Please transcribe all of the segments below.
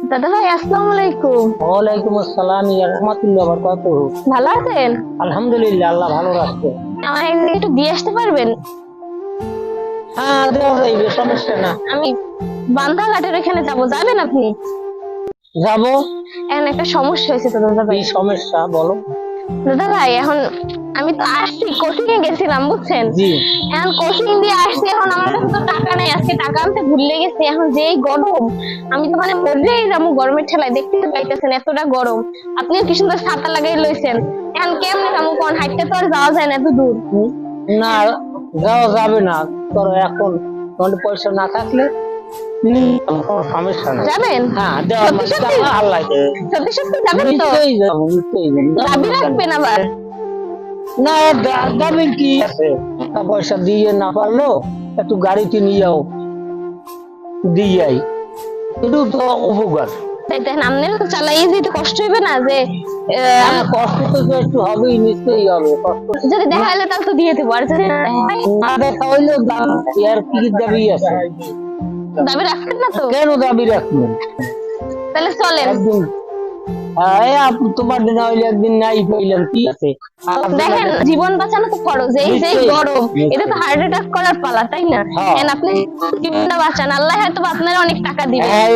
দাদা ভাই আসসালামু আলাইকুম। ওয়ালাইকুম আসসালাম ইয়া রাহমাতুল্লাহি ওয়া বারাকাতুহু। ভালো আছেন? আলহামদুলিল্লাহ, আল্লাহ ভালো রাখছে। আমার একটু দিয়ে আসতে পারবেন? হ্যাঁ, দেওয়া যাইবে, সমস্যা না। আমি বান্ধাঘাটের এখানে যাব, যাবেন আপনি? যাবো। এখন একটা সমস্যা হয়েছে তো দাদা ভাই। কি সমস্যা বলো? দাদা ভাই এখন আমি তো আসছি, কোচিং এ গেছিলাম বুঝছেন। জি। এখন কোচিং দিয়ে আসছি, এখন আমার কাছে তো টাকা নাই, আজকে টাকা আনতে ভুলে গেছি। এখন যেই গরম, আমি তো মানে মরেই যাবো গরমের ঠেলায়, দেখতে পাইতেছেন এতটা গরম। আপনিও কি সুন্দর ছাতা লাগাই লইছেন, এখন কেমনে যাবো কোন? হাইটে তো আর যাওয়া যায় না এত দূর। না, যাওয়া যাবে না। ধরো এখন তোমার পয়সা না থাকলে কোনো সমস্যা নেই। যাবেন? হ্যাঁ, দেওয়া সত্যি সত্যি? আল্লাহ দেবে। সত্যি সত্যি যাবেন তো? নিশ্চয়ই যাবো, নিশ্চয়ই যাবো। দাবি রাখবেন আবার? না, দাবি কি আছে? টাকা পয়সা দিয়ে না পারলো একটু গাড়িতে নিয়ে যাও, দিয়ে আই, একটু তো উপকার। তাই দেখেন আপনারও তো চালাই যেতে কষ্ট হইবে না যে হ্যাঁ, কষ্ট তো একটু হবেই, নিশ্চয়ই হবে কষ্ট। যদি দেখা হলে তাহলে তো দিয়ে দেবো, আর যদি না দেখা হয়, না দেখা হইলেও দাম আর কি দাবি আছে? দাবি রাখবেন না তো? কেন দাবি রাখবেন? তাহলে চলেন। একদিন তোমার দিন হইলে একদিন নাই পাইলাম, কি আছে? দেখেন জীবন বাঁচানো তো খরচ, এই যে গরম, এটা তো হার্ট অ্যাটাক করার পালা, তাই না? এখন আপনি জীবনটা বাঁচান, আল্লাহ হয়তো আপনার অনেক টাকা দিবে। হ্যাঁ,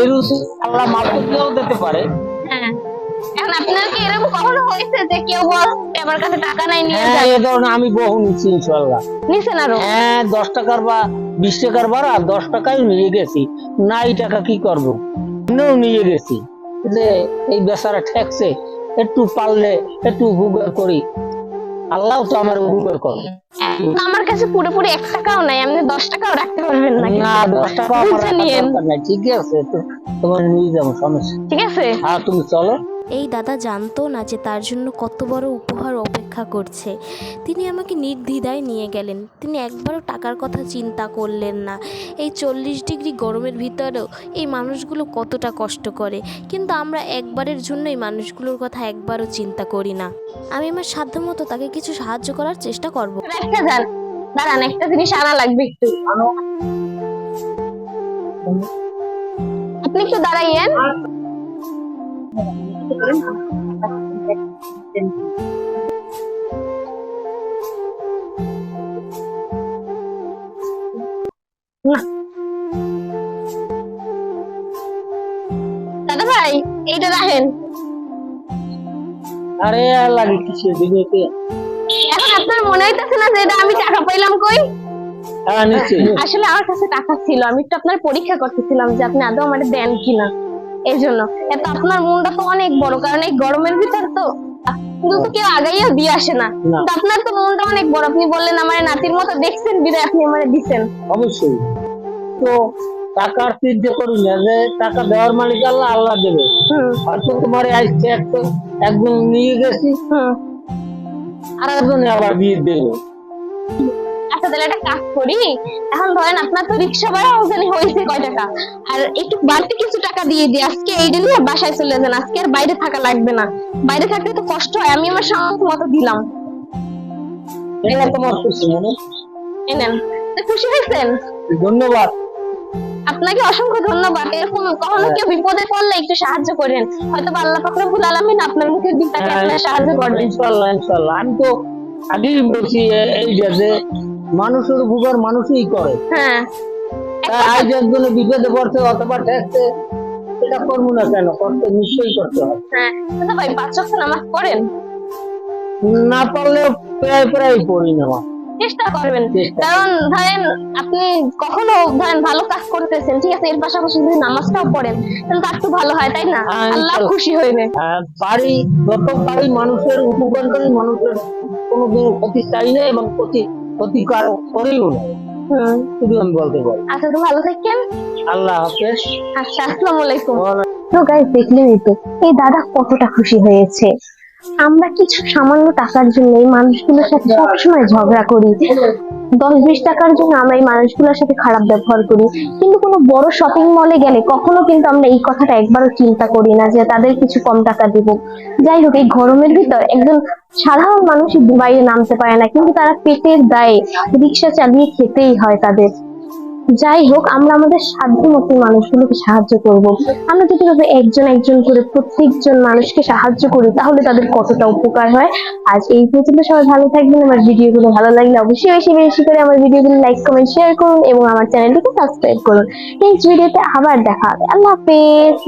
আল্লাহ মাফ দিতেও দিতে পারে। হ্যাঁ, এখন আপনার কি এরকম কখনো হয়েছে যে কেউ বল আমার কাছে টাকা নাই, নিয়ে হ্যাঁ, যান? এ ধরনের আমি বহু নিচ্ছি ইনশাল্লাহ। নিছেন আরো? হ্যাঁ, 10 টাকার বা 20 টাকার ভাড়া 10 টাকাই নিয়ে গেছি, নাই টাকা কি করবো, নিয়ে গেছি যে এই বেচারা ঠেকছে, একটু পারলে একটু উপকার করি, আল্লাহ তো আমার উপকার করে। আমার কাছে পুরোপুরি 1 টাকাও নাই, আপনি 10 টাকাও রাখতে পারবেন না। না, 10 টাকা আমার বুঝে নিয়েন। দরকার নাই, ঠিক আছে, তো তোমার নিয়ে যাবো, সমস্যা। ঠিক আছে? হ্যাঁ, তুমি চলো। এই দাদা জানতো না যে তার জন্য কত বড় উপহার অপেক্ষা করছে। তিনি আমাকে নির্দ্বিধায় নিয়ে গেলেন। তিনি একবারও টাকার কথা চিন্তা করলেন না। এই 40 ডিগ্রি গরমের ভিতরেও এই মানুষগুলো কতটা কষ্ট করে, কিন্তু আমরা একবারের জন্য এই মানুষগুলোর কথা একবারও চিন্তা করি না। আমি আমার সাধ্যমতো তাকে কিছু সাহায্য করার চেষ্টা করব। একটা যান, দাঁড়ান, একটা জিনিস আনা লাগবে একটু। আপনি একটু দাঁড়াইয়েন। দাদা ভাই এইটা রাখেন। আরে আর লাগে কিছু দিকে। এখন আপনার মনে হইতেছে না যে এটা আমি টাকা পাইলাম কই? হ্যাঁ, নিশ্চয়ই। আসলে আমার কাছে টাকা ছিল, আমি একটু আপনার পরীক্ষা করতেছিলাম যে আপনি আদৌ আমার দেন কিনা, এই জন্য। এত আপনার মনটা তো অনেক বড়, কারণ এই গরমের ভিতর তো কিন্তু তো কেউ আগাইয়া দিয়ে আসে না, কিন্তু আপনার তো মনটা অনেক বড়। আপনি বললেন আমার নাতির মতো দেখছেন, বিদায় আপনি আমার দিচ্ছেন। অবশ্যই তো টাকার চিন্তা করি না, যে টাকা দেওয়ার মালিক আল্লাহ, আল্লাহ দেবে। হয়তো তোমার আসছে একজন নিয়ে গেছি, আর একজনে আবার দিয়ে দেবে। আচ্ছা তাহলে একটা কাজ করি, এখন ধরেন আপনার তো রিক্সা ভাড়া ওখানে হয়েছে কয় টাকা, আর একটু বাড়তি কিছু টাকা দিয়ে দিই, আজকে এইটা নিয়ে বাসায় চলে যান, আজকে আর বাইরে থাকা লাগবে না। বাইরে থাকলে তো কষ্ট হয়, আমি আমার সামর্থ্য মতো দিলাম। এটা তোমার খুশি মনে? এনেন। তো খুশি হয়েছেন? ধন্যবাদ। আপনাকে অসংখ্য ধন্যবাদ। এরকম কখনো কেউ বিপদে পড়লে একটু সাহায্য করেন, হয়তো আল্লাহ পাক রব্বুল আলামিন আপনার মুখের দিকটাকে আপনার সাহায্য করবেন। ইনশাআল্লাহ, ইনশাআল্লাহ। আমি তো আগেই বলছি এই যে মানুষের উপকার মানুষই করে। হ্যাঁ, আজ একজনে বিপদে পড়ছে অথবা ঠেকছে, এটা করবো না কেন? করতে নিশ্চয়ই করতে হবে। হ্যাঁ দাদা ভাই 5 ওয়াক্ত নামাজ পড়েন? না পারলেও প্রায় প্রায় পড়ি না। চেষ্টা করবেন, কারণ ধরেন আপনি কখনো ধরেন ভালো কাজ করতেছেন, ঠিক আছে, এর পাশাপাশি যদি নামাজটাও পড়েন তাহলে তো একটু ভালো হয়, তাই না? আল্লাহ খুশি হইবে। পারি, যত পারি মানুষের উপকার করি, মানুষের কোনো ক্ষতি চাই না এবং ক্ষতিকার করেও না, শুধু আমি বলতে পারি। আচ্ছা তো ভালো থাকেন। আল্লাহ হাফেজ। আচ্ছা, আসসালামু আলাইকুম। তো গাইস দেখলেনই তো এই দাদা কতটা খুশি হয়েছে। আমরা কিছু সামান্য টাকার জন্য এই মানুষগুলোর সাথে সবসময় ঝগড়া করি, 10-20 টাকার জন্য আমরা এই মানুষগুলোর সাথে খারাপ ব্যবহার করি, কিন্তু কোনো বড় শপিং মলে গেলে কখনো কিন্তু আমরা এই কথাটা একবারও চিন্তা করি না যে তাদের কিছু কম টাকা দিব। যাই হোক, এই গরমের ভিতর একজন সাধারণ মানুষই বাইরে নামতে পারে না, কিন্তু তারা পেটের দায়ে রিক্সা চালিয়ে খেতেই হয় তাদের। যাই হোক, আমরা আমাদের সাধ্যমতো মানুষগুলোকে সাহায্য করব। আমরা যদি ভাবে একজন একজন করে প্রত্যেকজন মানুষকে সাহায্য করি, তাহলে তাদের কতটা উপকার হয়। আজ এই পর্যন্ত, সবাই ভালো থাকবেন। আমার ভিডিওগুলো ভালো লাগলে অবশ্যই বেশি বেশি করে আমার ভিডিওগুলো লাইক কমেন্ট শেয়ার করুন এবং আমার চ্যানেলটিকে সাবস্ক্রাইব করুন। নেক্সট ভিডিওতে আবার দেখা হবে। আল্লাহ হাফেজ।